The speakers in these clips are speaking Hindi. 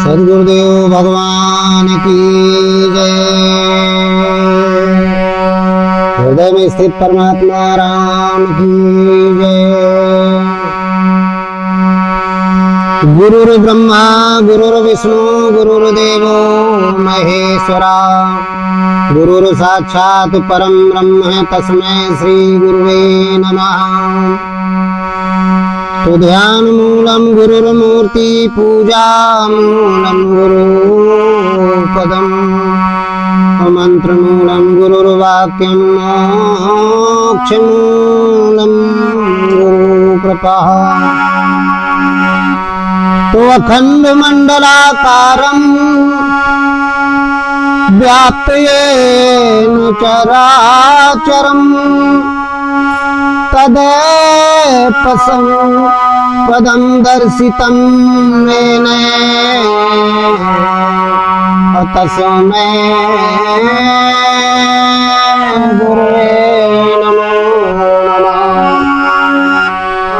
सद्गुरुदेव भगवान की जय। हृदय में स्थित परमात्मा राम की जय। गुरुर् ब्रह्मा गुरुर्विष्णु गुरुर्देवो महेश्वरा, गुरुर् साक्षात् परम ब्रह्म तस्मै श्री गुरुवे नमः। तो ध्यान मूलम गुरुर्मूर्ति पूजा मूलम गुरुपदम, मंत्र मूलम गुरुर्वाक्यम मोक्ष मूलम गुरुकृपा। तो अखंड मंडलाकारं व्याप्त येन चराचरम् तदेपसं पदं दर्शितं येन तस्मै गुरुवे नमो नमः।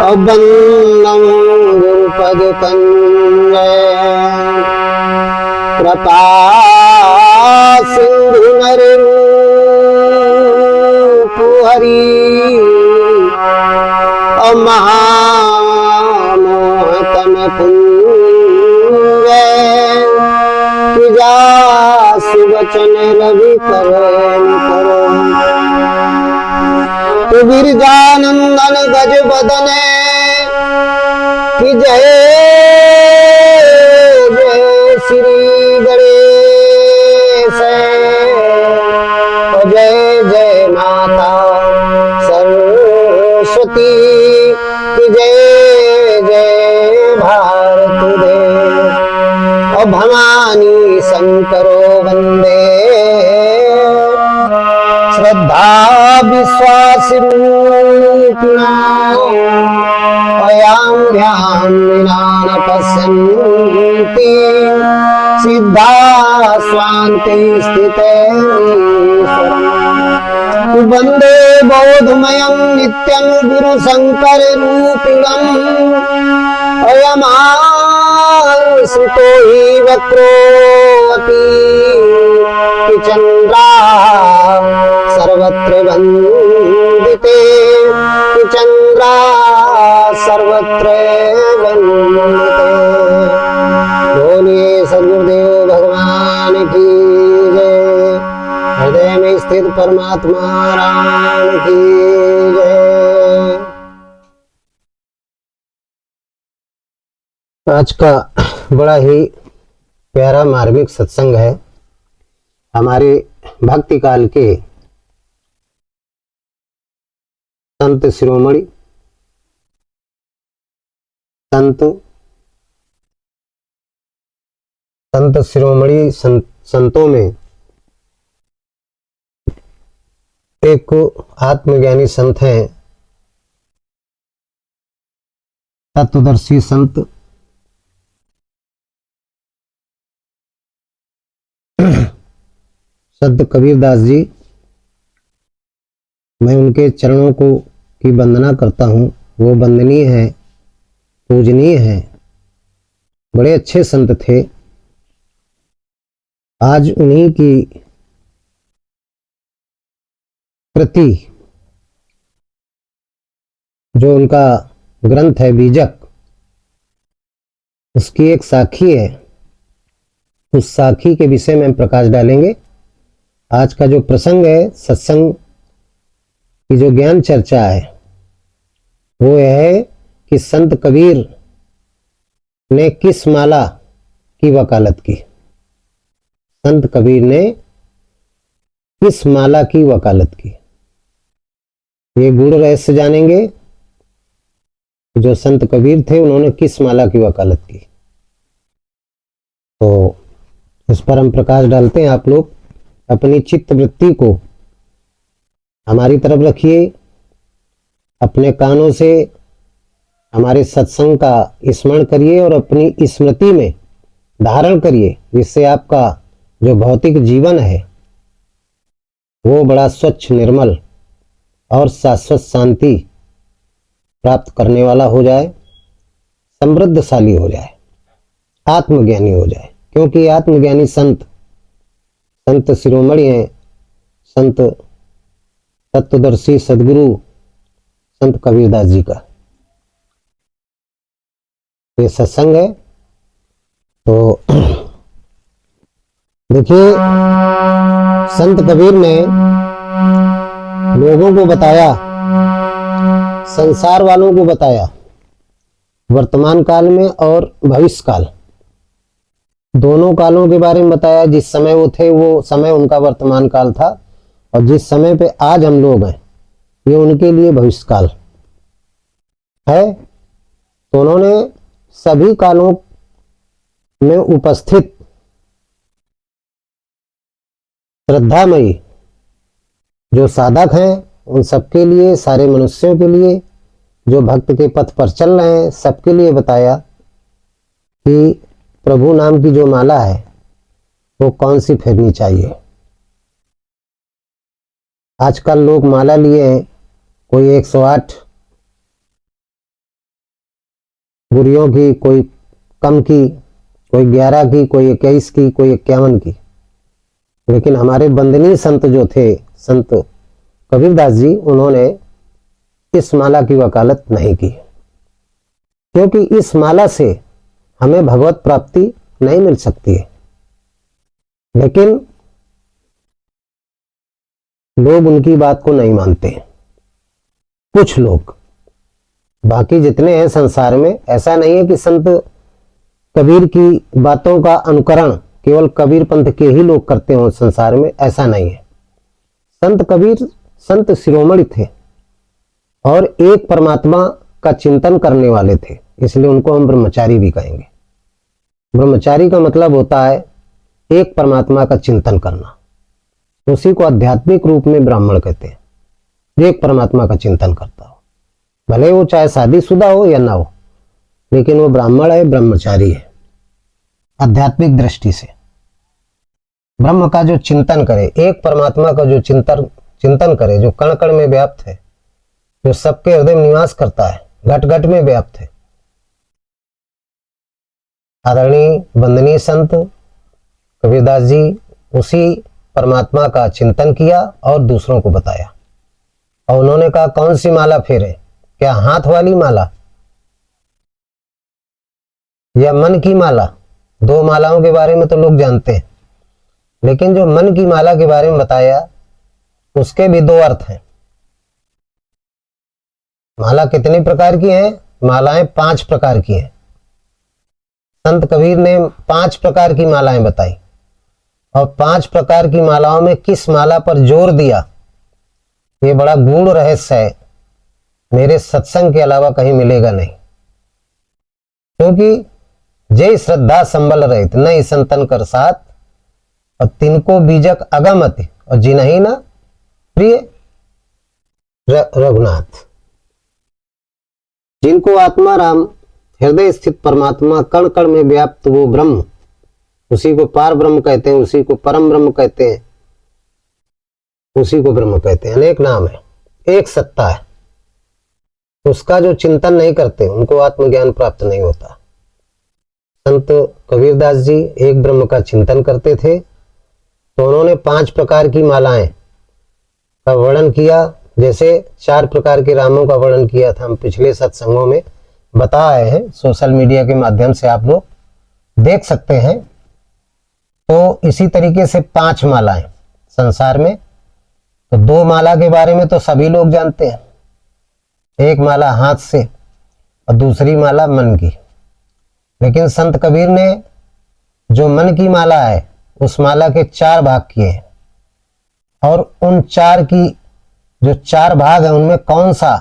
वन्दं गुरुपदकञ्जय कृपा सिंधु नररूप हरि, महामोहतम पुंज जासु वचन रवि करो। तो गिरजानंदन गज बदने कि जय जय श्री गणेश, जय जय माता सरस्वती की जय जय भारत देव। भवानी शंकरो वंदे श्रद्धा विश्वास रूपिणा, अयां ध्यान विना न पश्यन्ति सिद्धा स्वान्ति स्थिते। वंदे बोधमयं नित्यं गुरु शंकर रूपिणं, अयमाश्रितो हि वक्रोऽपि चन्द्रा सर्वत्र वन्दिते, चन्द्रा सर्वत्र वन्दिते। बोलिए सद्गुरुदेव भगवान की जय। हृदय में स्थित परमात्मा राम की जय। आज का बड़ा ही प्यारा मार्मिक सत्संग है। हमारे भक्ति काल के संत शिरोमणि संत शिरोमणि संतों में एक आत्मज्ञानी संत हैं, तत्वदर्शी संत संत कबीरदास जी। मैं उनके चरणों को की वंदना करता हूँ। वो वंदनीय है, पूजनीय है, बड़े अच्छे संत थे। आज उन्हीं की प्रति जो उनका ग्रंथ है बीजक, उसकी एक साखी है। उस साखी के विषय में हम प्रकाश डालेंगे। आज का जो प्रसंग है, सत्संग की जो ज्ञान चर्चा है, वो है कि संत कबीर ने किस माला की वकालत की। संत कबीर ने किस माला की वकालत की, ये गूढ़ रहस्य जानेंगे। जो संत कबीर थे, उन्होंने किस माला की वकालत की, तो इस पर हम प्रकाश डालते हैं। आप लोग अपनी चित्त वृत्ति को हमारी तरफ रखिए, अपने कानों से हमारे सत्संग का स्मरण करिए और अपनी स्मृति में धारण करिए, जिससे आपका जो भौतिक जीवन है वो बड़ा स्वच्छ, निर्मल और शाश्वत शांति प्राप्त करने वाला हो जाए, समृद्धशाली हो जाए, आत्मज्ञानी हो जाए। क्योंकि आत्मज्ञानी संत संत शिरोमणि हैं, संत तत्वदर्शी सदगुरु संत कबीरदास जी का ये सत्संग है। तो देखिए, संत कबीर ने लोगों को बताया, संसार वालों को बताया, वर्तमान काल में और भविष्य काल दोनों कालों के बारे में बताया। जिस समय वो थे वो समय उनका वर्तमान काल था, और जिस समय पे आज हम लोग हैं ये उनके लिए भविष्य काल है। तो उन्होंने सभी कालों में उपस्थित श्रद्धामयी जो साधक हैं उन सबके लिए, सारे मनुष्यों के लिए, जो भक्त के पथ पर चल रहे हैं सबके लिए बताया कि प्रभु नाम की जो माला है वो कौन सी फेरनी चाहिए। आजकल लोग माला लिए हैं, कोई 108 गुरियों की, कोई कम की, कोई 11 की, कोई 21 की, कोई 51 की। लेकिन हमारे वंदनीय संत जो थे, संत कबीरदास जी, उन्होंने इस माला की वकालत नहीं की, क्योंकि इस माला से हमें भगवत प्राप्ति नहीं मिल सकती है। लेकिन लोग उनकी बात को नहीं मानते, कुछ लोग। बाकी जितने हैं संसार में, ऐसा नहीं है कि संत कबीर की बातों का अनुकरण केवल कबीर पंथ के ही लोग करते हो संसार में, ऐसा नहीं है। संत कबीर संत शिरोमणि थे और एक परमात्मा का चिंतन करने वाले थे, इसलिए उनको हम ब्रह्मचारी भी कहेंगे। ब्रह्मचारी का मतलब होता है एक परमात्मा का चिंतन करना, उसी को आध्यात्मिक रूप में ब्राह्मण कहते हैं, जो एक परमात्मा का चिंतन करता हो, भले वो चाहे शादीशुदा हो या ना हो, लेकिन वो ब्राह्मण है, ब्रह्मचारी है। आध्यात्मिक दृष्टि से ब्रह्म का जो चिंतन करे, एक परमात्मा का जो चिंतन करे, जो कण कण में व्याप्त है, जो सबके हृदय में निवास करता है, घट घट में व्याप्त है। आदरणीय वंदनीय संत कबीरदास जी उसी परमात्मा का चिंतन किया और दूसरों को बताया। और उन्होंने कहा कौन सी माला फेरे, क्या हाथ वाली माला या मन की माला। दो मालाओं के बारे में तो लोग जानते हैं, लेकिन जो मन की माला के बारे में बताया उसके भी दो अर्थ हैं। माला कितने प्रकार की है? मालाएं 5 प्रकार की हैं। संत कबीर ने 5 प्रकार की मालाएं बताई, और 5 प्रकार की मालाओं में किस माला पर जोर दिया, ये बड़ा गूढ़ रहस्य है, मेरे सत्संग के अलावा कहीं मिलेगा नहीं। क्योंकि जय श्रद्धा संबल रहित नहीं संतन कर साथ, और तिनको बीजक अगमति और जिनहि ना प्रिय रघुनाथ। जिनको आत्मा राम हृदय स्थित परमात्मा कण कण में व्याप्त वो ब्रह्म, उसी को पार ब्रह्म कहते हैं, उसी को परम ब्रह्म कहते हैं, उसी को ब्रह्म कहते हैं। अनेक नाम है, एक सत्ता है। उसका जो चिंतन नहीं करते उनको आत्मज्ञान प्राप्त नहीं होता। संत कबीरदास जी एक ब्रह्म का चिंतन करते थे, तो उन्होंने 5 प्रकार की मालाएं का वर्णन किया। जैसे 4 प्रकार के रामों का वर्णन किया था, हम पिछले सत्संगों में बता आए हैं, सोशल मीडिया के माध्यम से आप लोग देख सकते हैं। तो इसी तरीके से 5 मालाएं संसार में। तो 2 माला के बारे में तो सभी लोग जानते हैं, एक माला हाथ से और दूसरी माला मन की। लेकिन संत कबीर ने जो मन की माला है उस माला के 4 भाग किए, और उन 4 की जो 4 भाग हैं उनमें कौन सा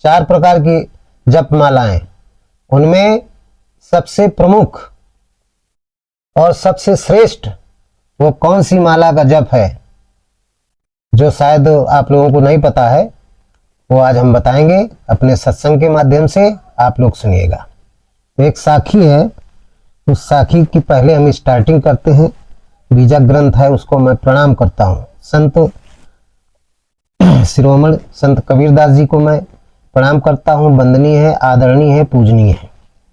4 प्रकार की जप मालाएं, उनमें सबसे प्रमुख और सबसे श्रेष्ठ वो कौन सी माला का जप है, जो शायद आप लोगों को नहीं पता है, वो आज हम बताएंगे अपने सत्संग के माध्यम से। आप लोग सुनिएगा। एक साखी है, उस साखी की पहले हम स्टार्टिंग करते हैं। बीजा ग्रंथ है, उसको मैं प्रणाम करता हूँ। संत शिरोमणि संत कबीरदास जी को मैं प्रणाम करता हूँ। वंदनीय है, आदरणीय है, पूजनीय है।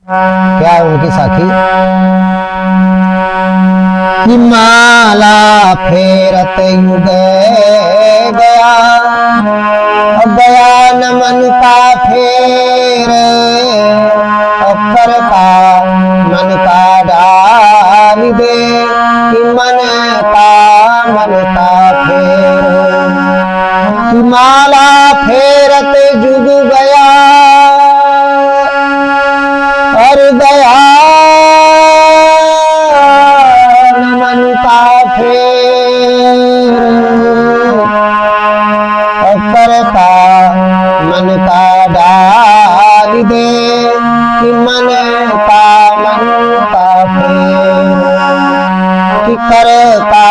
क्या है उनकी साखी? कि माला फेरत युग गया, गया न मन का फेर, कर का मन का डाल दे, कि मन का फेर, कि माला फेरत जुग गया और गया न मन का फेर, कर का मन का डाल दे, कि मन का फेर, कि कर का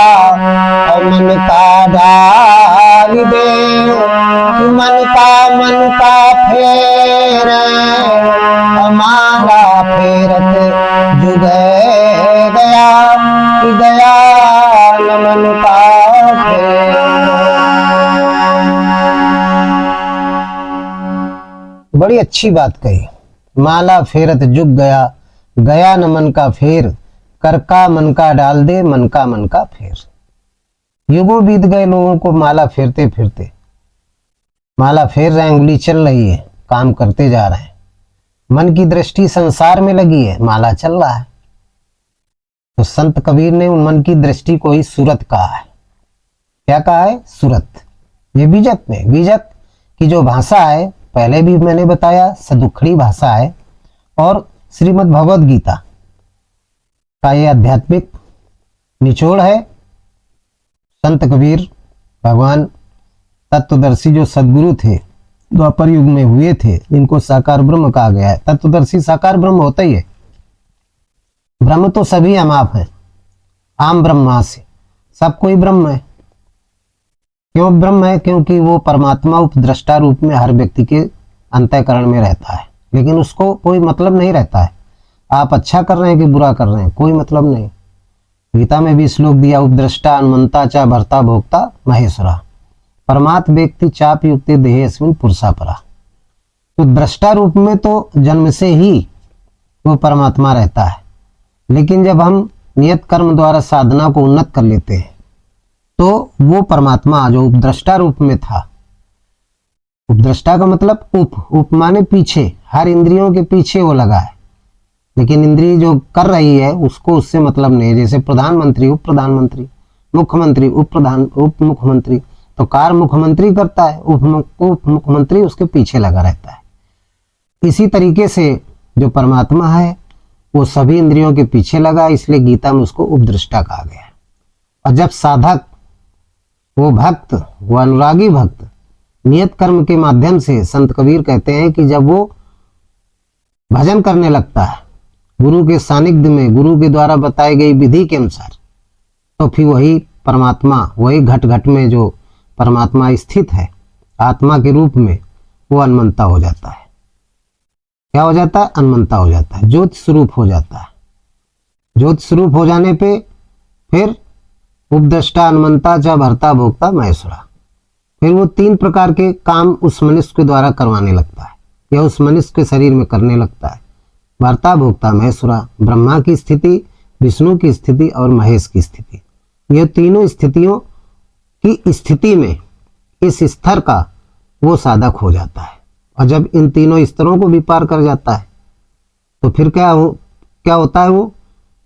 मन का डाल दे, कि मन का फेर, माला फेरत जुग गया, कि गया न मन का फेर। बड़ी अच्छी बात कही। माला फेरत जुग गया, गया न मन का फेर, कर का मन का डाल दे, मन का फेर। युगों बीत गए लोगों को माला फेरते फिरते, माला फेर रहे, उंगली चल रही है, काम करते जा रहे हैं, मन की दृष्टि संसार में लगी है, माला चल रहा है। तो संत कबीर ने उन मन की दृष्टि को ही सूरत कहा है। क्या कहा है? सूरत। ये बीजक में, बीजक की जो भाषा है, पहले भी मैंने बताया, सदुखड़ी भाषा है, और श्रीमद् भगवद गीता का ये आध्यात्मिक निचोड़ है। संत कबीर भगवान तत्वदर्शी जो सदगुरु थे, द्वापर युग में हुए थे, जिनको साकार ब्रह्म कहा गया है। तत्वदर्शी साकार ब्रह्म होता ही है। ब्रह्म तो सभी हम आप हैं, आम ब्रह्मा से सब कोई ब्रह्म है। क्यों ब्रह्म है? क्योंकि वो परमात्मा उपद्रष्टा रूप में हर व्यक्ति के अंतःकरण में रहता है, लेकिन उसको कोई मतलब नहीं रहता है आप अच्छा कर रहे हैं कि बुरा कर रहे हैं, कोई मतलब नहीं। गीता में भी श्लोक दिया, उपद्रष्टा अनुमंता चा भर्ता भोक्ता महेश्वरा, परमात्म व्यक्ति चाप युक्ति देहे अस्मिन पुरुषा परा। तो दृष्टा रूप में तो जन्म से ही वो परमात्मा रहता है, लेकिन जब हम नियत कर्म द्वारा साधना को उन्नत कर लेते हैं तो वो परमात्मा जो उपद्रष्टा रूप में था, उपद्रष्टा का मतलब उप माने पीछे, हर इंद्रियों के पीछे वो लगा है, लेकिन इंद्रिय जो कर रही है उसको उससे मतलब नहीं है। जैसे प्रधानमंत्री, उप प्रधानमंत्री, मुख्यमंत्री, उप मुख्यमंत्री, तो कार मुख्यमंत्री करता है, उप मुख्यमंत्री उसके पीछे लगा रहता है। इसी तरीके से जो परमात्मा है वो सभी इंद्रियों के पीछे लगा, इसलिए गीता में उसको उपद्रष्टा कहा गया है। और जब साधक, वो भक्त, वो अनुरागी भक्त नियत कर्म के माध्यम से, संत कबीर कहते हैं कि जब वो भजन करने लगता है गुरु के सानिध्य में, गुरु के द्वारा बताई गई विधि के अनुसार, तो फिर वही परमात्मा, वही घट घट में जो परमात्मा स्थित है आत्मा के रूप में, वो अनमंता हो जाता है। क्या हो जाता है? अनमंता हो जाता है, ज्योत स्वरूप हो जाता है। ज्योत स्वरूप हो जाने पे फिर उपद्रष्टा अनुमंता च भर्ता भोक्ता महेश्वरा, फिर वो तीन प्रकार के काम उस मनुष्य के द्वारा करवाने लगता है या उस मनुष्य के शरीर में करने लगता है। भर्ता भोक्ता महेश्वरा, ब्रह्मा की स्थिति, विष्णु की स्थिति और महेश की स्थिति, ये तीनों स्थितियों की स्थिति में इस स्तर का वो साधक हो जाता है। और जब इन तीनों स्तरों को भी पार कर जाता है तो फिर क्या होता है? वो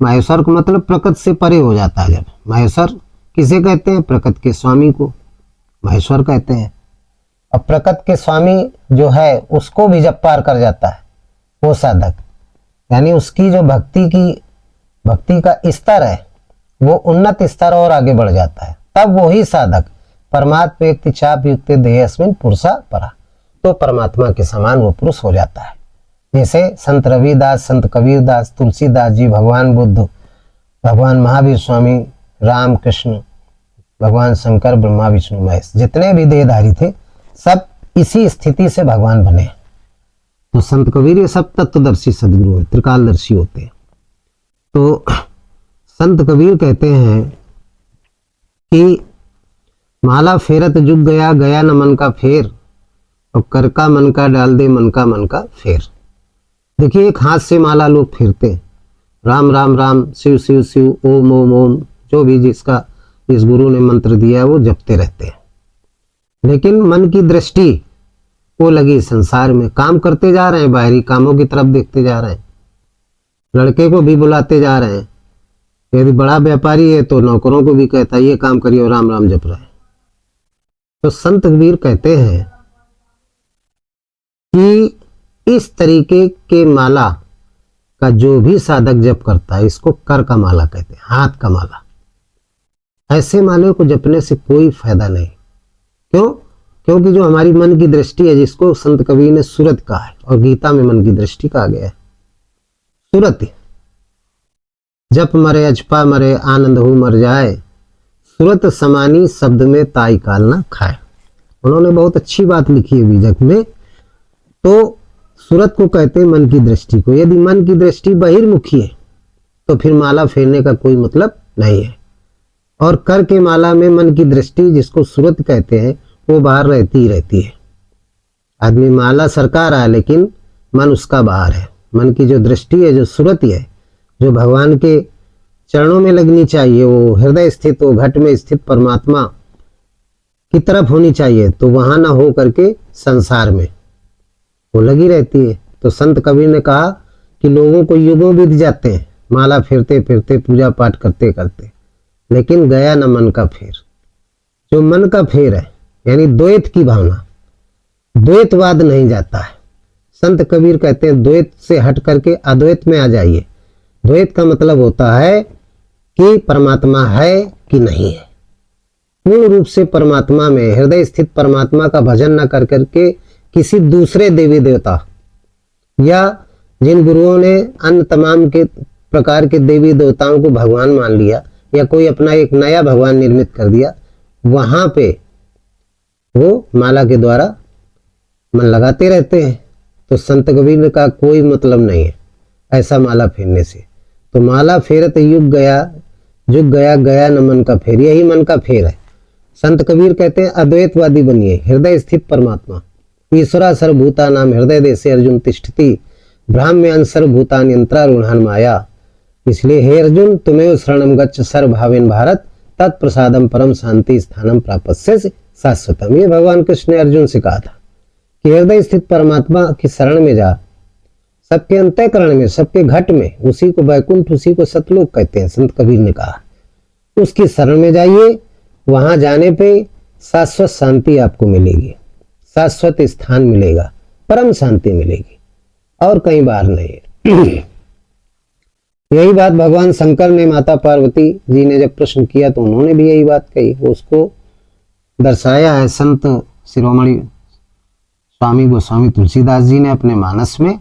माहेश्वर को मतलब प्रकृति से परे हो जाता है। जब माहेश्वर किसे कहते हैं? प्रकृति के स्वामी को माहेश्वर कहते हैं। और प्रकृति के स्वामी जो है उसको भी जब पार कर जाता है वो साधक, यानी उसकी जो भक्ति का स्तर है वो उन्नत स्तर और आगे बढ़ जाता है, तब वही साधक परमात्मा व्यक्ति चाप युक्त देह अस्मिन पुरुषा परा, तो परमात्मा के समान वो पुरुष हो जाता है। जैसे संत रविदास, संत कबीरदास, तुलसीदास जी, भगवान बुद्ध, भगवान महावीर स्वामी, राम कृष्ण, भगवान शंकर, ब्रह्मा विष्णु महेश, जितने भी देहधारी थे सब इसी स्थिति से भगवान बने। तो संत कबीर ये सब तत्वदर्शी सदगुरु है, त्रिकालदर्शी होते हैं। तो संत कबीर कहते हैं कि माला फेरत जुग गया, गया न मन का फेर, और कर का मन का डाल दे, मन का फेर। देखिए एक हाथ से माला लोग फेरते, राम राम राम, शिव शिव शिव, ओम ओम ओम, जो भी जिसका इस गुरु ने मंत्र दिया है वो जपते रहते हैं, लेकिन मन की दृष्टि वो लगी संसार में, काम करते जा रहे हैं, बाहरी कामों की तरफ देखते जा रहे हैं, लड़के को भी बुलाते जा रहे हैं, यदि बड़ा व्यापारी है तो नौकरों को भी कहता है ये काम करिए और राम राम जप रहे हैं। तो संत कबीर कहते हैं कि इस तरीके के माला का जो भी साधक जप करता है इसको कर का माला कहते हैं, हाथ का माला। ऐसे माले को जपने से कोई फायदा नहीं। क्यों? क्योंकि जो हमारी मन की दृष्टि है, जिसको संत कबीर ने सूरत कहा है और गीता में मन की दृष्टि कहा गया है, सूरत जप मरे अजपा मरे आनंद हो मर जाए, सूरत समानी शब्द में ताई काल ना खाए। उन्होंने बहुत अच्छी बात लिखी है बीजक में। तो सूरत को कहते हैं मन की दृष्टि को। यदि मन की दृष्टि बहिर्मुखी है तो फिर माला फेरने का कोई मतलब नहीं है। और कर के माला में मन की दृष्टि, जिसको सूरत कहते हैं, वो बाहर रहती ही रहती है। आदमी माला सरका रहा है लेकिन मन उसका बाहर है। मन की जो दृष्टि है, जो सूरत है, जो भगवान के चरणों में लगनी चाहिए, वो हृदय स्थित, वो घट में स्थित परमात्मा की तरफ होनी चाहिए, तो वहां ना हो करके संसार में वो लगी रहती है। तो संत कबीर ने कहा कि लोगों को युगों बीत जाते हैं माला फिरते फिरते, पूजा पाठ करते करते, लेकिन गया न मन का फेर। जो मन का फेर है, यानी द्वैत की भावना, द्वैतवाद नहीं जाता है। संत कबीर कहते हैं द्वैत से हट करके अद्वैत में आ जाइए। द्वैत का मतलब होता है कि परमात्मा है कि नहीं है। पूर्ण रूप से परमात्मा में, हृदय स्थित परमात्मा का भजन न कर करके किसी दूसरे देवी देवता या जिन गुरुओं ने अन्य तमाम के प्रकार के देवी देवताओं को भगवान मान लिया या कोई अपना एक नया भगवान निर्मित कर दिया, वहां पे वो माला के द्वारा मन लगाते रहते हैं। तो संत कबीर का कोई मतलब नहीं है ऐसा माला फेरने से। तो माला फेरत युग गया, जुग गया, गया न मन का फेर। यही मन का फेर है। संत कबीर कहते हैं अद्वैतवादी बनिए, हृदय स्थित परमात्मा। ईश्वरा सर्वभूता नाम हृदय देशे अर्जुन तिष्ठति, ब्राह्म्यान सर्वभूतान यंत्रारूढ़ान माया। इसलिए हे अर्जुन, तुम्हें शरणम गच्छ सर्वभावेन भारत, तत्प्रसादम परम शांति स्थानम प्रापस्य शाश्वतम। ये भगवान कृष्ण ने अर्जुन से कहा था कि हृदय स्थित परमात्मा की शरण में जा, सबके अंतःकरण में, सबके घट में, उसी को वैकुंठ, उसी को सतलोक कहते हैं। संत कबीर ने कहा उसकी शरण में जाइए, वहां जाने पे शाश्वत शांति आपको मिलेगी, शाश्वत स्थान मिलेगा, परम शांति मिलेगी और कहीं बाहर नहीं है। यही बात भगवान शंकर ने माता पार्वती जी ने जब प्रश्न किया तो उन्होंने भी यही बात कही। उसको दर्शाया है संत शिरोमणि स्वामी गोस्वामी तुलसीदास जी ने अपने मानस में।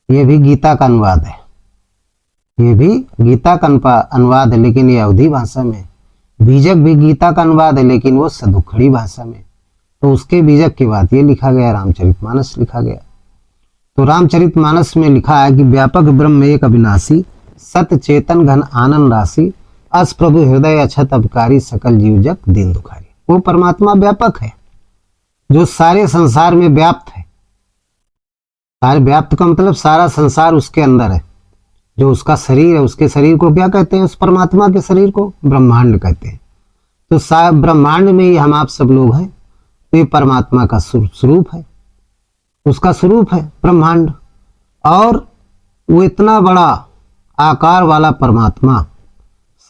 ये भी गीता का अनुवाद है, ये भी गीता का अनुवाद है, लेकिन ये अवधी भाषा में। बीजक भी गीता का अनुवाद है लेकिन वो सदुखड़ी भाषा में। तो उसके बीजक के बाद ये लिखा गया, रामचरितमानस लिखा गया। तो रामचरितमानस में लिखा है कि व्यापक ब्रह्म एक अविनाशी, सत चेतन घन आनंद राशि, अस प्रभु हृदय अछत अबकारी, सकल जीव जग दीन दुखारी। वो परमात्मा व्यापक है जो सारे संसार में व्याप्त है। सारे व्याप्त का मतलब सारा संसार उसके अंदर है। जो उसका शरीर है, उसके शरीर को क्या कहते हैं? उस परमात्मा के शरीर को ब्रह्मांड कहते हैं। तो ब्रह्मांड में ही हम आप सब लोग हैं। तो ये परमात्मा का स्वरूप है, उसका स्वरूप है ब्रह्मांड। और वो इतना बड़ा आकार वाला परमात्मा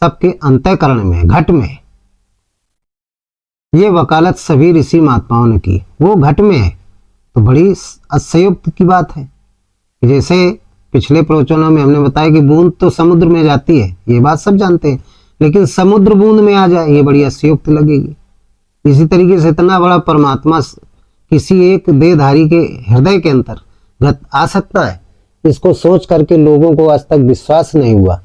सबके अंतःकरण में, घट में। ये वकालत सभी ऋषि महात्माओं ने की, वो घट में है। तो बड़ी अतिशयोक्ति की बात है। जैसे पिछले प्रवचनों में हमने बताया कि बूंद तो समुद्र में जाती है, ये बात सब जानते हैं, लेकिन समुद्र बूंद में आ जाए ये बड़ी अतिशयोक्ति लगेगी। इसी तरीके से इतना बड़ा परमात्मा किसी एक देहधारी के हृदय के अंतर्गत आ सकता है, इसको सोच करके लोगों को आज तक विश्वास नहीं हुआ।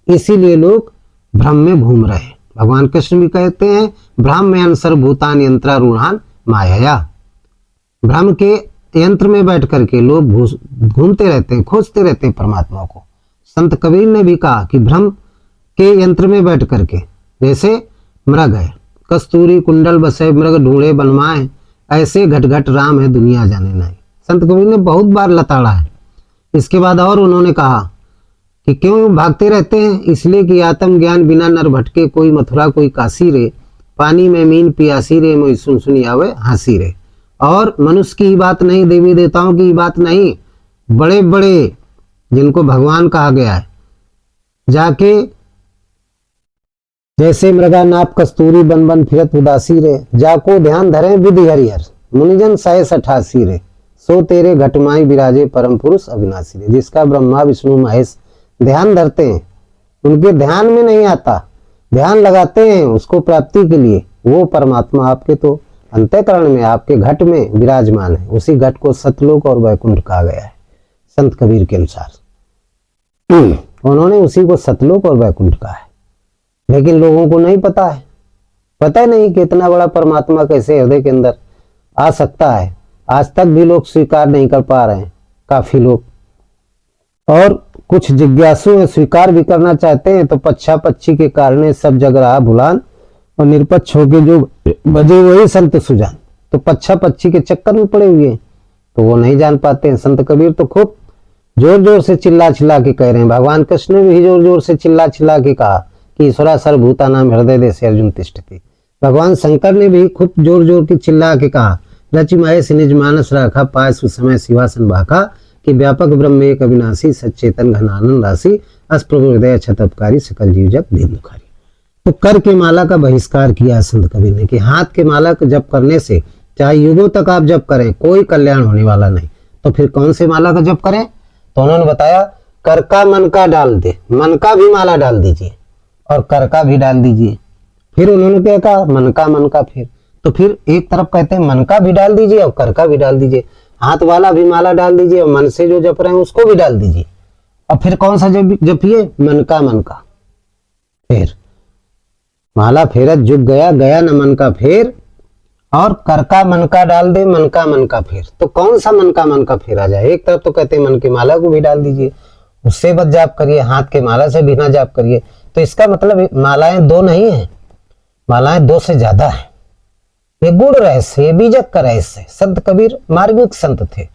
इसीलिए लोग भ्रम में घूम रहे हैं। भगवान कृष्ण भी कहते हैं ब्राह्म्यान सर्वभूतान यंत्रारूढ़ान माया। भ्रम के यंत्र में बैठ करके लोग घूमते रहते हैं, खोजते रहते हैं परमात्मा को। संत कबीर ने भी कहा कि भ्रम के यंत्र में बैठ करके, जैसे मृग है, कस्तूरी कुंडल बसे मृग ढूंढे बनवाए, ऐसे घट घट राम है दुनिया जाने नहीं। संत कबीर ने बहुत बार लताड़ा है। इसके बाद और उन्होंने कहा कि क्यों भागते रहते हैं? इसलिए कि आत्म ज्ञान बिना नर भटके, कोई मथुरा कोई काशी रे, पानी में मीन पियासी रे, मोई सुन सुनी आवे हंसी रे। और मनुष्य की ही बात नहीं, देवी देवताओं की ही बात नहीं, बड़े बड़े जिनको भगवान कहा गया है, जाके जैसे मृगा नाप कस्तूरी, बन बन फिरत उदासी रे, जाको ध्यान धरे बुद्धि हरिहर, मुनिजन 188 रे, सो तेरे घटमाई विराजे परम पुरुष अविनाशी रे। जिसका ब्रह्मा विष्णु महेश ध्यान धरते हैं, उनके ध्यान में नहीं आता, ध्यान लगाते हैं उसको प्राप्ति के लिए, वो परमात्मा आपके तो अंतःकरण में, आपके घट में विराजमान है। उसी घट को सतलोक और वैकुंठ कहा गया है संत कबीर के अनुसार। उन्होंने उसी को सतलोक और वैकुंठ कहा है, लेकिन लोगों को नहीं पता है, पता नहीं कि इतना बड़ा परमात्मा कैसे हृदय के अंदर आ सकता है। आज तक भी लोग स्वीकार नहीं कर पा रहे हैं, काफी लोग, और कुछ जिज्ञासु हैं स्वीकार भी करना चाहते हैं तो पच्छा पच्छी के कारण सब जग रहा भुलान, और निरपक्ष होके जो बजे वही संत सुजान। तो पच्छा पच्छी के चक्कर में पड़े हुए हैं, तो वो नहीं जान पाते हैं। संत कबीर तो खूब जोर जोर से चिल्ला चिल्ला के कह रहे हैं। भगवान कृष्ण ने भी जोर जोर से चिल्ला चिल्ला के कहा कि ईश्वरा सर्वभूता नाम हृदय देश अर्जुन तिष्ठति। भगवान शंकर ने भी खूब जोर जोर के चिल्ला के कहा, रचि महेश निज मानस राखा, पाय सुसमय सिंहासन भाखा, कि व्यापक ब्रह्म एक अविनाशी, सच्चेतन घन आनंद राशि, अस प्रभु हृदय छतपकारी, सकल जीव जप दीन दुखारी। तो कर के माला का बहिष्कार किया संत कबीर ने कि हाथ के माला का जप करने से चाहे युगों तक आप जप करें कोई कल्याण होने वाला नहीं। तो फिर कौन से माला का जप करें? तो उन्होंने बताया कर का मन का डाल दे, मन का भी माला डाल दीजिए और कर का भी डाल दीजिए। फिर उन्होंने क्या कहा? मन का फिर, तो फिर एक तरफ कहते हैं मन का भी डाल दीजिए और कर का भी डाल दीजिए, हाथ वाला भी माला डाल दीजिए और मन से जो जप रहे हैं उसको भी डाल दीजिए। और फिर कौन सा जपिए? मन का। फिर माला फेरत जुग गया, गया न मन का फेर, और कर का मन का डाल दे, मन का फेर। तो कौन सा मन का फेर आ जाए? एक तरफ तो कहते हैं मन की माला को भी डाल दीजिए, उससे बस जाप करिए, हाथ के माला से भी ना जाप करिए। तो इसका मतलब मालाएं दो नहीं है, मालाएं दो से ज्यादा है। ये गुण रहस्य, ये बीजक का रहस्य। संत कबीर मार्मिक संत थे,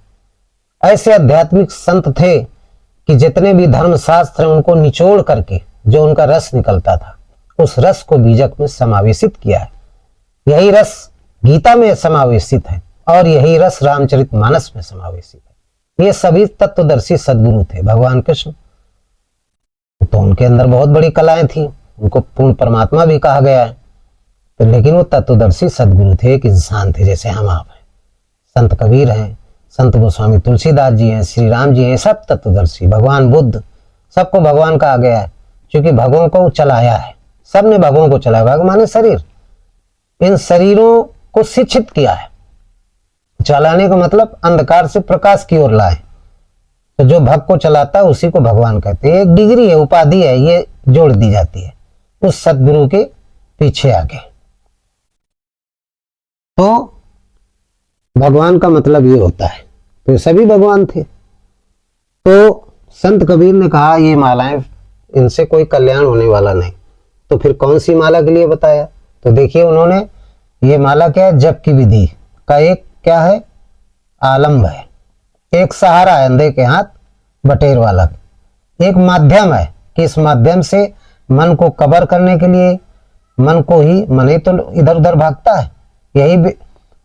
ऐसे आध्यात्मिक संत थे कि जितने भी धर्म शास्त्र हैं उनको निचोड़ करके जो उनका रस निकलता था, उस रस को बीजक में समावेशित किया है। यही रस गीता में समावेशित है और यही रस रामचरितमानस में समावेशित है। ये सभी तत्वदर्शी सद्गुरु थे भगवान कृष्ण। तो उनके अंदर बहुत बड़ी कलाएं थी, उनको पूर्ण परमात्मा भी कहा गया है। तो लेकिन वो तत्वदर्शी सद्गुरु थे, एक इंसान थे जैसे हम आप हैं। संत कबीर हैं, संत गोस्वामी तुलसीदास जी हैं, श्री राम जी हैं, सब तत्वदर्शी। भगवान बुद्ध, सबको भगवान कहा गया है क्योंकि भगवान को चलाया है, सबने भगवान को चलाया। भगवान ने शरीर, इन शरीरों को शिक्षित किया है। चलाने का मतलब अंधकार से प्रकाश की ओर लाए। तो जो भक्त को चलाता है उसी को भगवान कहते हैं। एक डिग्री है, उपाधि है, ये जोड़ दी जाती है उस सद्गुरु के पीछे आगे। तो भगवान का मतलब ये होता है। तो सभी भगवान थे। तो संत कबीर ने कहा ये मालाएं, इनसे कोई कल्याण होने वाला नहीं। तो फिर कौन सी माला के लिए बताया? तो देखिए उन्होंने, ये माला क्या है? जप की विधि का एक क्या है? आलम्ब है, एक सहारा है अंधे के हाथ बटेर वाला, एक माध्यम है कि इस माध्यम से मन को कवर करने के लिए, मन को ही, मन ही तो इधर उधर भागता है, यही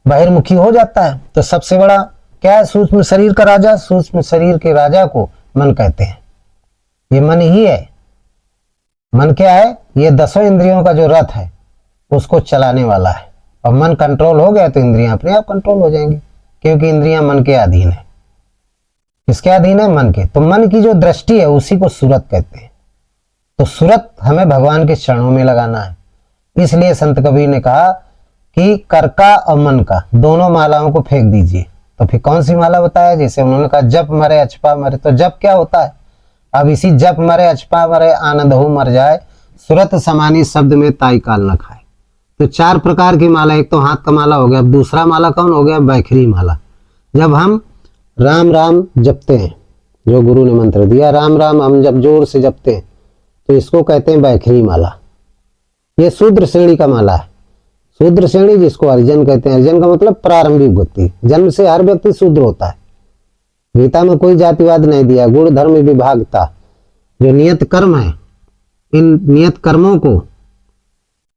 बहिर्मुखी हो जाता है। तो सबसे बड़ा क्या है? सूक्ष्म शरीर का राजा, सूक्ष्म शरीर के राजा को मन कहते हैं। ये मन ही है। मन क्या है? ये 10 इंद्रियों का जो रथ है उसको चलाने वाला है। और मन कंट्रोल हो गया तो इंद्रियां अपने आप कंट्रोल हो जाएंगी, क्योंकि इंद्रियां मन के अधीन है। किसके अधीन है? मन के। तो मन की जो दृष्टि है उसी को सूरत कहते हैं। तो सूरत हमें भगवान के चरणों में लगाना है। इसलिए संत कबीर ने कहा कि कर का और मन का दोनों मालाओं को फेंक दीजिए। तो फिर कौन सी माला बताया? जैसे उन्होंने कहा जप मरे अछपा मरे। तो जप क्या होता है? अब इसी जप मरे अछपा मरे आनंद हो मर जाए, सुरत समानी शब्द में ताई काल न खाए। तो 4 प्रकार की माला, एक तो हाथ का माला हो गया। अब दूसरा माला कौन हो गया? बैखरी माला। जब हम राम राम जपते हैं, जो गुरु ने मंत्र दिया राम राम, हम जब जोर से जपते हैं तो इसको कहते हैं बैखरी माला। ये शूद्र श्रेणी का माला है। शूद्र श्रेणी जिसको हरिजन कहते हैं। हरिजन का मतलब प्रारंभिक व्यक्ति, जन्म से हर व्यक्ति शूद्र होता है। गीता में कोई जातिवाद नहीं दिया, गुण धर्म विभागता। जो नियत कर्म है, इन नियत कर्मों को,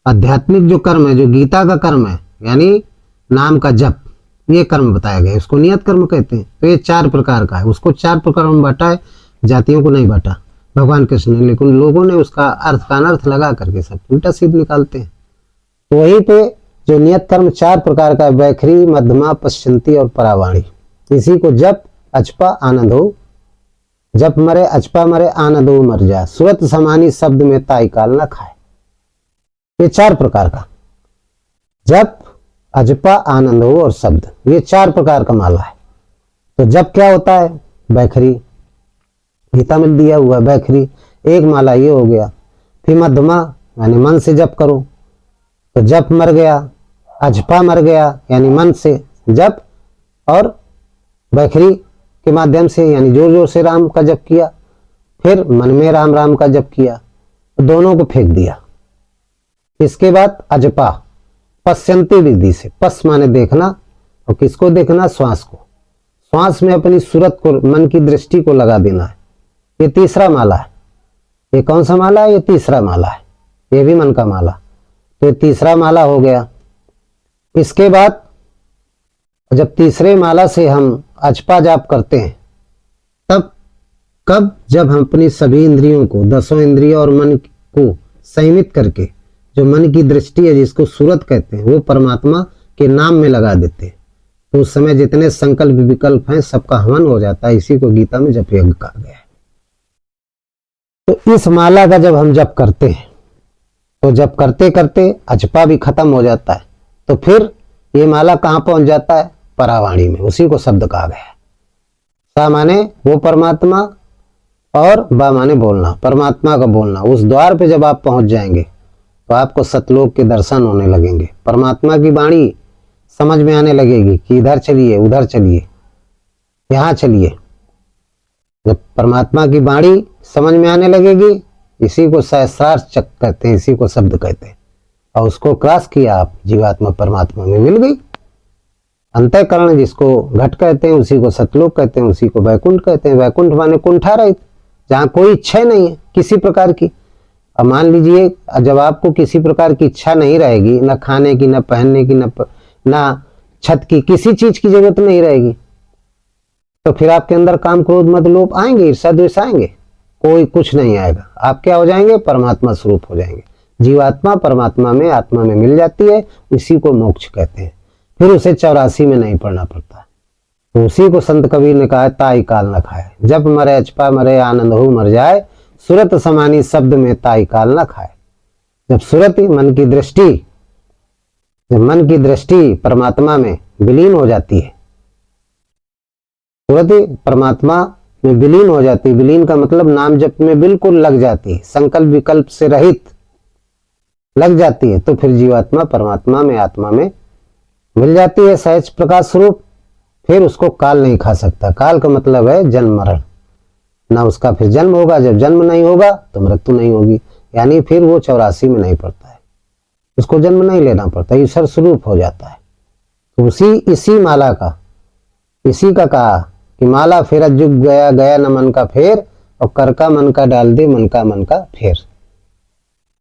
आध्यात्मिक जो कर्म है, जो गीता का कर्म है, यानी नाम का जप, ये कर्म बताया गया, इसको नियत कर्म कहते हैं। तो ये 4 प्रकार का है, उसको 4 प्रकार में बांटा है, जातियों को नहीं बांटा भगवान कृष्ण ने, लेकिन लोगों ने उसका अर्थ का अनर्थ लगा करके सब उल्टा सीध निकालते हैं। तो वहीं पे जो नियत कर्म 4 प्रकार का, वैखरी, मध्यमा, पश्चंती और परावाणी, इसी को जप अचपा आनंद हो, जप मरे अचपा मरे आनंद हो मर जाए, सुरत समानी शब्द में ताई काल न खाए। ये 4 प्रकार का जप, अजपा, आनंद हो और शब्द, ये 4 प्रकार का माला है। तो जप क्या होता है? वैखरी, गीता में दिया हुआ वैखरी, एक माला ये हो गया। फिर मध्यमा यानी मन से जप करो, तो जप मर गया, अजपा मर गया यानी मन से जप, और वैखरी के माध्यम से यानी जोर जोर से राम का जप किया, फिर मन में राम राम का जप किया, तो दोनों को फेंक दिया। इसके बाद अजपा, पश्चंती विधि से, पस माने देखना, और किसको देखना? श्वास को, श्वास में अपनी सूरत को, मन की दृष्टि को लगा देना है। ये तीसरा माला है। ये कौन सा माला है? ये तीसरा माला है, ये भी मन का माला। तो ये तीसरा माला हो गया। इसके बाद जब तीसरे माला से हम अजपा जाप करते हैं, तब कब? जब हम अपनी सभी इंद्रियों को, 10 इंद्रियों और मन को संयमित करके, जो मन की दृष्टि है, जिसको सूरत कहते हैं, वो परमात्मा के नाम में लगा देते हैं, तो उस समय जितने संकल्प विकल्प हैं सबका हवन हो जाता है। इसी को गीता में जप यज्ञ कहा गया है। तो इस माला का जब हम जप करते हैं, तो जप करते करते अजपा भी खत्म हो जाता है, तो फिर ये माला कहाँ पहुंच जाता है? परावाणी में, उसी को शब्द कहा गया है। सा माने वो परमात्मा, और बा माने बोलना, परमात्मा का बोलना। उस द्वार पे जब आप पहुंच जाएंगे तो आपको सतलोक के दर्शन होने लगेंगे, परमात्मा की वाणी समझ में आने लगेगी कि इधर चलिए, उधर चलिए, यहाँ चलिए। जब परमात्मा की वाणी समझ में आने लगेगी, इसी को सहस्रार चक्र कहते हैं, इसी को शब्द कहते हैं, और उसको क्रॉस किया आप, जीवात्मा परमात्मा में मिल गई। अंतःकरण जिसको घट कहते हैं, उसी को सतलोक कहते हैं, उसी को वैकुंठ कहते हैं। वैकुंठ माने कुंठा रहित, जहाँ कोई इच्छा नहीं है किसी प्रकार की। अब मान लीजिए जब आपको किसी प्रकार की इच्छा नहीं रहेगी, न खाने की, न पहनने की, न छत की, किसी चीज की जरूरत नहीं रहेगी, तो फिर आपके अंदर काम, क्रोध, मद, लोभ आएंगे, ईर्ष्या, द्वेष आएंगे? कोई कुछ नहीं आएगा। आप क्या हो जाएंगे? परमात्मा स्वरूप हो जाएंगे। जीवात्मा परमात्मा में, आत्मा में मिल जाती है, इसी को मोक्ष कहते हैं। फिर उसे 84 में नहीं पढ़ना पड़ता। तो उसी को संत कबीर ने कहा, ताई काल न खाए, जब मरे अचपा मरे आनंद हो मर जाए, सुरत समानी शब्द में ताई काल न खाए। जब सुरत मन की दृष्टि, जब मन की दृष्टि परमात्मा में विलीन हो जाती है, सुरत परमात्मा में विलीन हो जाती है, विलीन का मतलब नाम जप में बिल्कुल लग जाती है, संकल्प विकल्प से रहित लग जाती है, तो फिर जीवात्मा परमात्मा में, आत्मा में मिल जाती है सहज प्रकाश स्वरूप। फिर उसको काल नहीं खा सकता। काल का मतलब है जन्म मरण, ना उसका फिर जन्म होगा, जब जन्म नहीं होगा तो मृत्यु नहीं होगी, यानी फिर वो 84 में नहीं पड़ता है, उसको जन्म नहीं लेना पड़ता, ईश्वर स्वरूप हो जाता है। तो इसी माला का, इसी का कहा कि माला फेरा जुग गया, गया न मन का फेर, और कर का मन का डाल दे, मन का फेर।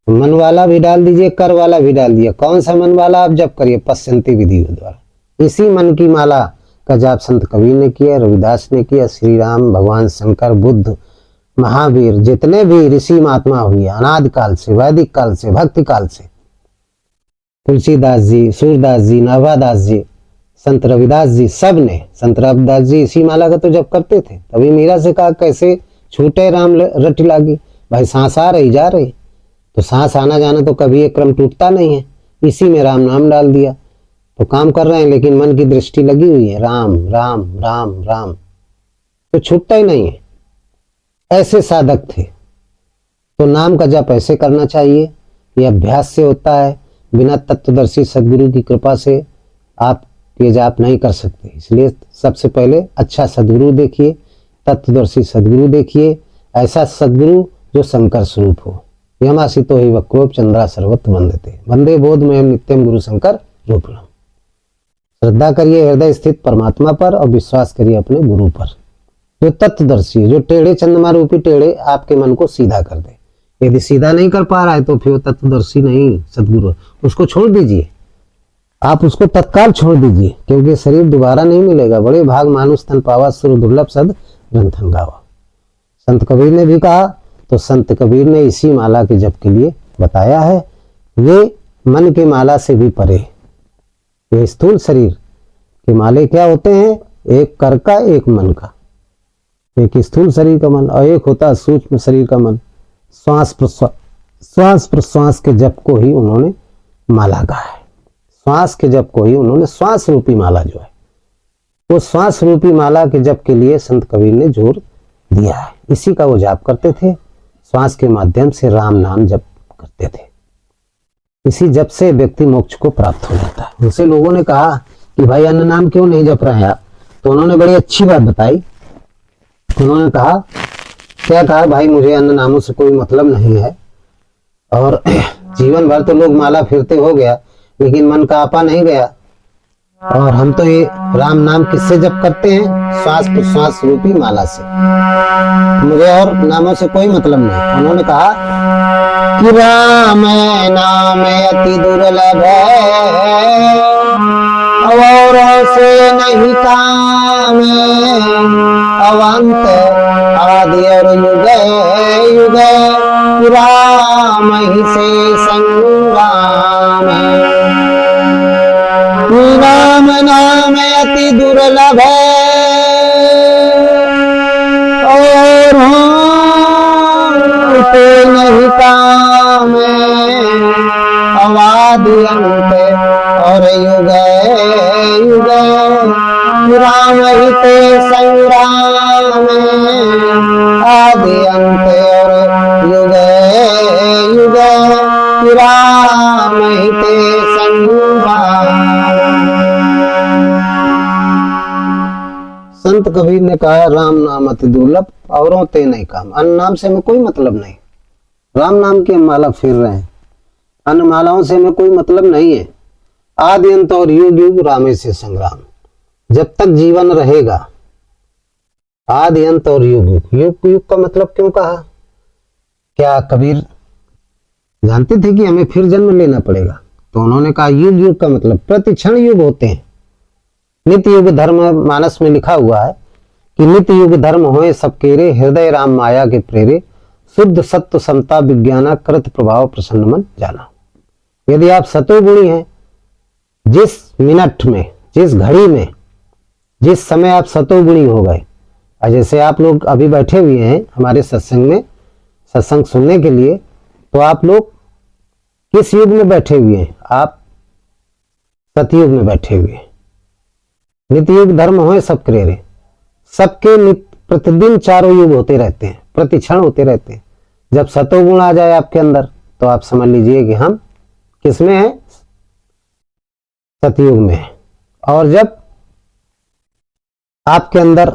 मन वाला भी डाल दीजिए, कर वाला भी डाल दिया। कौन सा मन वाला? आप जप करिए पश्चंती विधि के द्वारा। इसी मन की माला का जाप संत कबीर ने किया, रविदास ने किया, श्री राम, भगवान शंकर, बुद्ध, महावीर, जितने भी ऋषि महात्मा हुए अनादि काल से, वैदिक काल से, भक्ति काल से, तुलसीदास जी, सूरदास जी, नाभादास जी, संत रविदास जी, सब ने, संत रविदास जी इसी माला का तो जप करते थे। तभी मीरा से कहा, कैसे छूटे राम रट लागी। भाई सांस आ रही जा रही, तो सांस आना जाना तो कभी एक क्रम टूटता नहीं है, इसी में राम नाम डाल दिया, तो काम कर रहे हैं, लेकिन मन की दृष्टि लगी हुई है, राम राम राम राम, तो छूटता ही नहीं है। ऐसे साधक थे। तो नाम का जप ऐसे करना चाहिए, ये अभ्यास से होता है, बिना तत्वदर्शी सदगुरु की कृपा से आप ये जाप नहीं कर सकते। इसलिए सबसे पहले अच्छा सदगुरु देखिए, तत्वदर्शी सदगुरु देखिए, ऐसा सदगुरु जो शंकर स्वरूप हो। यमासितो ही वक्रोप चंद्रा सर्वत्र वंदते, वंदे बोधमयम नित्यम गुरु शंकर रूपम। श्रद्धा करिए हृदय स्थित परमात्मा पर और विश्वास करिए अपने गुरु पर। जो तत्वदर्शी है, जो टेढ़े चंद्रमा रूपी टेढ़े आपके मन को सीधा कर दे। यदि सीधा नहीं कर पा रहा है तो फिर वो तत्वदर्शी नहीं सदगुरु, उसको छोड़ दीजिए, आप उसको तत्काल छोड़ दीजिए, क्योंकि शरीर दोबारा नहीं मिलेगा। बड़े भाग मानुष तन पावा, सुर दुर्लभ सद ग्रंथन गावा। संत कबीर ने भी कहा, तो संत कबीर ने इसी माला के जप के लिए बताया है। ये मन की माला से भी परे, ये स्थूल शरीर के माले क्या होते हैं, एक कर का, एक मन का, एक स्थूल शरीर का मन और एक होता है सूक्ष्म शरीर का मन। श्वास प्रश्वास के जप को ही उन्होंने माला कहा है। श्वास के जप को ही उन्होंने श्वास रूपी माला जो है, वो श्वास रूपी माला के जप के लिए संत कबीर ने जोर दिया है। इसी का वो जाप करते थे, श्वास के माध्यम से राम नाम जप करते थे। इसी जप से व्यक्ति मोक्ष को प्राप्त हो जाता है। उनसे लोगों ने कहा कि भाई अन्य नाम क्यों नहीं जप रहे हैं आप, तो उन्होंने बड़ी अच्छी बात बताई। उन्होंने कहा, क्या कहा, भाई मुझे अन्य नामों से कोई मतलब नहीं है, और जीवन भर तो लोग माला फिरते हो गया लेकिन मन का आपा नहीं गया, और हम तो ये राम नाम किससे जप करते हैं, श्वास प्रश्वास रूपी माला से, मुझे और नामों से कोई मतलब नहीं। उन्होंने कहा कि राम नाम अति दुर्लभ है, औरों से नहीं काम, अवंत आदि और युग युग, राम ही से संग्राम। राम नाम अति दुर्लभ है, और पे नहीं काम, अवादि अंत और युग युग, राम ही ते संग्राम, आदि अंत और युग युग, राम ही ते संग्राम। संत कबीर ने कहा, राम नाम अति दुर्लभ, औरों ते नहीं काम। अन्य नाम से हमें कोई मतलब नहीं, राम नाम की हम माला फिर रहे हैं, अन्य मालाओं से हमें कोई मतलब नहीं है। आदि अंत और युग युग रामे से संग्राम, जब तक जीवन रहेगा। आदि अंत और युग युग, युग युग का मतलब क्यों कहा, क्या कबीर जानते थे कि हमें फिर जन्म लेना पड़ेगा? तो उन्होंने कहा युग युग का मतलब प्रति क्षण युग होते हैं। नित्य युग धर्म मानस में लिखा हुआ है कि नित्य युग धर्म होए सब केरे, हृदय राम माया के प्रेरे, शुद्ध सत्व समता विज्ञाना, कृत प्रभाव प्रसन्न मन जाना। यदि आप सतोगुणी हैं, जिस मिनट में, जिस घड़ी में, जिस समय आप सतोगुणी हो गए, जैसे आप लोग अभी बैठे हुए हैं हमारे सत्संग में, सत्संग सुनने के लिए, तो आप लोग किस युग में बैठे हुए हैं? आप सतयुग में बैठे हुए हैं। नित्य युग धर्म होए सब क्रेरे, सबके नित्य प्रतिदिन चारों युग होते रहते हैं, प्रति क्षण होते रहते हैं। जब सतोगुण आ जाए आपके अंदर तो आप समझ लीजिए कि हम किसमें हैं, सतयुग में है। और जब आपके अंदर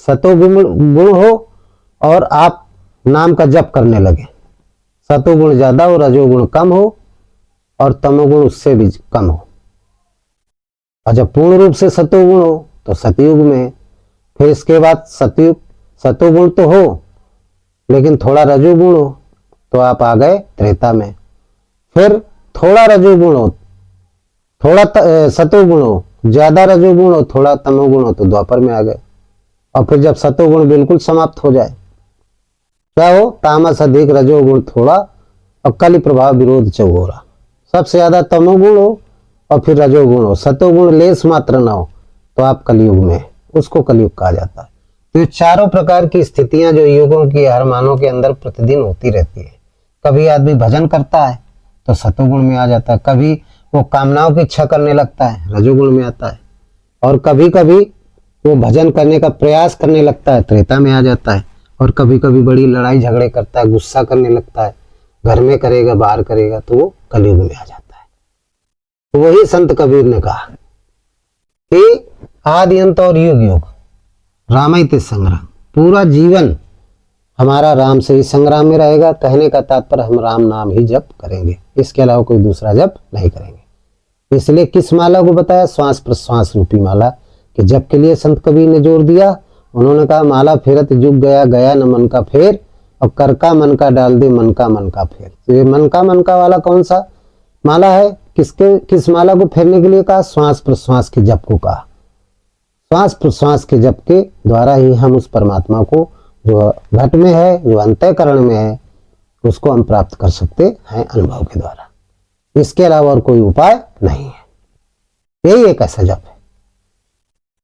सतोगुण गुण हो और आप नाम का जप करने लगे, सतोगुण ज्यादा हो, रजोगुण कम हो और तमोगुण उससे भी कम हो, और जब पूर्ण रूप से सतोगुण हो तो सतयुग में। फिर इसके बाद सतयुग, सतोगुण तो हो लेकिन थोड़ा रजोगुण हो तो आप आ गए त्रेता में। फिर थोड़ा रजोगुण हो, थोड़ा सतोगुण हो, ज्यादा रजोगुण हो, थोड़ा तमोगुण हो तो द्वापर में आ गए। और फिर जब सतोगुण बिल्कुल समाप्त हो जाए, क्या हो, तामस अधिक रजोगुण थोड़ा और कलि प्रभाव विरोध चौगोरा। सबसे ज्यादा तमोगुण हो और फिर रजोगुण हो, सतोगुण लेस मात्र ना हो तो आप कलयुग में, उसको कलयुग कहा जाता है। तो ये चारों प्रकार की स्थितियां जो युगों की हर मानव के अंदर प्रतिदिन होती रहती है। कभी आदमी भजन करता है तो सतोगुण में आ जाता है, कभी वो कामनाओं की इच्छा करने लगता है, रजोगुण में आता है, और कभी कभी वो भजन करने का प्रयास करने लगता है, त्रेता में आ जाता है, और कभी कभी बड़ी लड़ाई झगड़े करता है, गुस्सा करने लगता है, घर में करेगा बाहर करेगा तो वो कलयुग में आ जाता है। तो वही संत कबीर ने कहा कि आदि अंत और युग युग रामैते संग्राम, पूरा जीवन हमारा राम से ही संग्राम में रहेगा। कहने का तात्पर्य हम राम नाम ही जप करेंगे, इसके अलावा कोई दूसरा जप नहीं करेंगे। इसलिए किस माला को बताया, श्वास प्रश्वास रूपी माला के जप के लिए संत कबीर ने जोर दिया। उन्होंने कहा माला फेरत जुग गया, गया न मन का फेर, और कर का मन का डाल दे मन का फेर। तो ये मन का वाला कौन सा माला है? किस माला को फेरने के लिए कहा? श्वास प्रश्वास के जप को कहा। श्वास प्रश्वास के जप के द्वारा ही हम उस परमात्मा को जो घट में है, जो अंतःकरण में है, उसको हम प्राप्त कर सकते हैं अनुभव के द्वारा। इसके अलावा और कोई उपाय नहीं है। यही एक ऐसा जप है।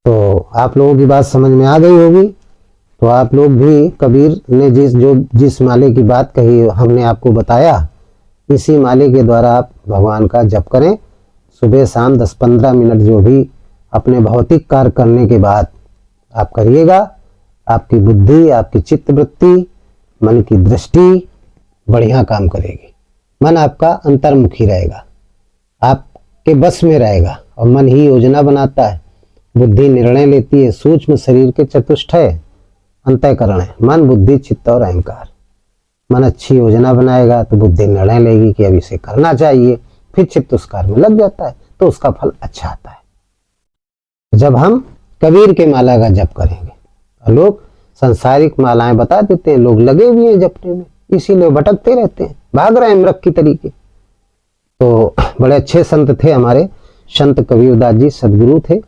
तो आप लोगों की बात समझ में आ गई होगी। तो आप लोग भी कबीर ने जिस माले की बात कही, हमने आपको बताया, इसी माले के द्वारा आप भगवान का जप करें। सुबह शाम 10-15 मिनट जो भी अपने भौतिक कार्य करने के बाद आप करिएगा। आपकी बुद्धि, आपकी चित्त वृत्ति, मन की दृष्टि बढ़िया काम करेगी। मन आपका अंतर्मुखी रहेगा, आपके बस में रहेगा। और मन ही योजना बनाता है, बुद्धि निर्णय लेती है। सूक्ष्म शरीर के चतुष्टय अंतःकरण है, मन, बुद्धि, चित्त और अहंकार। मन अच्छी योजना बनाएगा तो बुद्धि निर्णय लेगी कि अब इसे करना चाहिए, फिर चित्त उस कार्य में लग जाता है, तो उसका फल अच्छा आता है। जब हम कबीर के माला का जप करेंगे, लोग सांसारिक मालाएं बता देते हैं, लोग लगे हुए हैं जपने में, इसीलिए भटकते रहते हैं, भाग रहे हैं मृग की तरीके। तो बड़े अच्छे संत थे हमारे संत कबीरदास जी, सदगुरु थे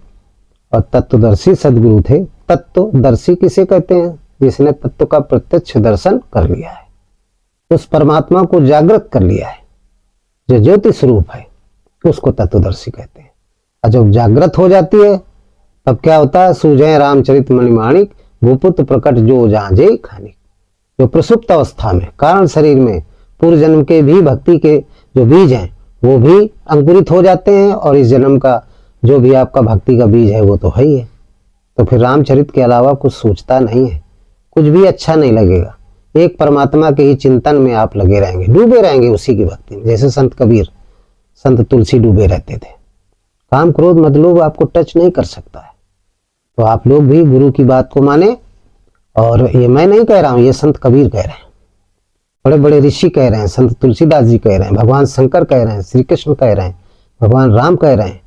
और तत्वदर्शी सदगुरु थे। तत्वदर्शी किसे कहते हैं? जिसने तत्व का प्रत्यक्ष दर्शन कर लिया है, उस परमात्मा को जागृत कर लिया है, जो ज्योति स्वरूप है, उसको तत्वदर्शी कहते हैं। और जब जागृत हो जाती है तब क्या होता है? सूझे रामचरित मणिमाणिक, भूपुत्र प्रकट जो जांजे खानिक। जो प्रसुप्त अवस्था में कारण शरीर में पूर्व जन्म के भी भक्ति के जो बीज हैं वो भी अंकुरित हो जाते हैं, और इस जन्म का जो भी आपका भक्ति का बीज है वो तो है ही है। तो फिर रामचरित के अलावा कुछ सोचता नहीं है, कुछ भी अच्छा नहीं लगेगा। एक परमात्मा के ही चिंतन में आप लगे रहेंगे, डूबे रहेंगे उसी की भक्ति में। जैसे संत कबीर, संत तुलसी डूबे रहते थे। काम क्रोध मतलब आपको टच नहीं कर सकता है। तो आप लोग भी गुरु की बात को माने। और ये मैं नहीं कह रहा हूं, ये संत कबीर कह रहे हैं, बड़े बड़े ऋषि कह रहे हैं, संत तुलसीदास जी कह रहे हैं, भगवान शंकर कह रहे हैं, श्री कृष्ण कह रहे हैं, भगवान राम कह रहे हैं,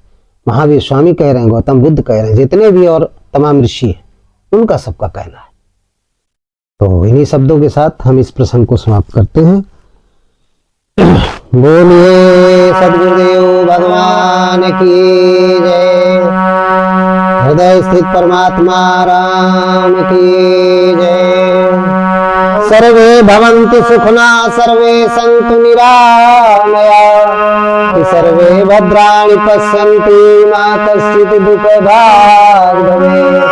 महावीर स्वामी कह रहे हैं, गौतम बुद्ध कह रहे हैं, जितने भी और तमाम ऋषि हैं, उनका सबका कहना है। तो इन्हीं शब्दों के साथ हम इस प्रसंग को समाप्त करते हैं। बोलिए सद्गुरुदेव भगवान की जय। हृदय स्थित परमात्मा राम की जय। सर्वे भवन्तु सुखिना, सर्वे सन्तु निरामया, सर्वे भद्राणि पश्यन्तु मा कश्चित् दुःखभाग् भवेत्।